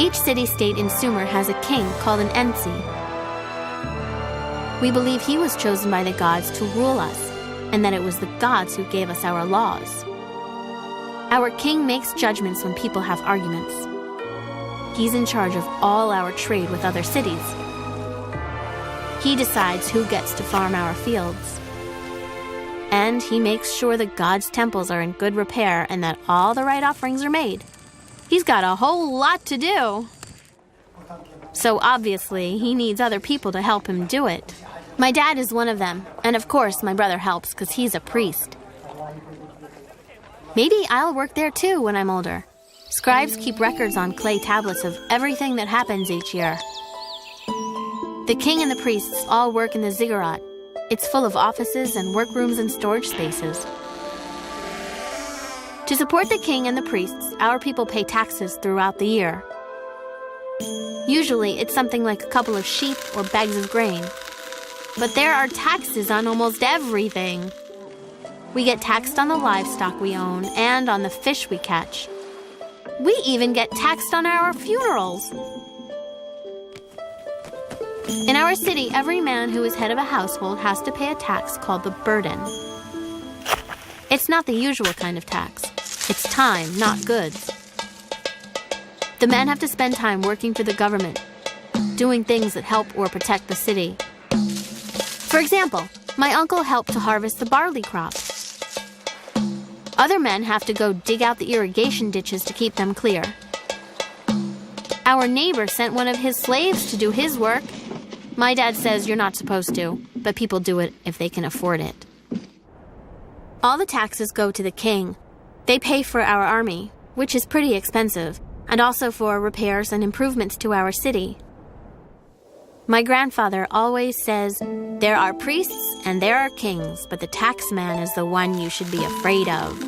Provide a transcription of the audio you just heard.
Each city-state in Sumer has a king called an Ensi. We believe he was chosen by the gods to rule us, and that it was the gods who gave us our laws. Our king makes judgments when people have arguments. He's in charge of all our trade with other cities. He decides who gets to farm our fields. And he makes sure the gods' temples are in good repair and that all the right offerings are made. He's got a whole lot to do. So obviously, he needs other people to help him do it. My dad is one of them, and of course my brother helps because he's a priest. Maybe I'll work there too when I'm older. Scribes keep records on clay tablets of everything that happens each year. The king and the priests all work in the ziggurat. It's full of offices and workrooms and storage spaces. To support the king and the priests, our people pay taxes throughout the year. Usually, it's something like a couple of sheep or bags of grain. But there are taxes on almost everything. We get taxed on the livestock we own and on the fish we catch. We even get taxed on our funerals. In our city, every man who is head of a household has to pay a tax called the burden. It's not the usual kind of tax. It's time, not goods. The men have to spend time working for the government, doing things that help or protect the city. For example, my uncle helped to harvest the barley crop. Other men have to go dig out the irrigation ditches to keep them clear. Our neighbor sent one of his slaves to do his work. My dad says you're not supposed to, but people do it if they can afford it. All the taxes go to the king. They pay for our army, which is pretty expensive, and also for repairs and improvements to our city. My grandfather always says, there are priests and there are kings, but the tax man is the one you should be afraid of.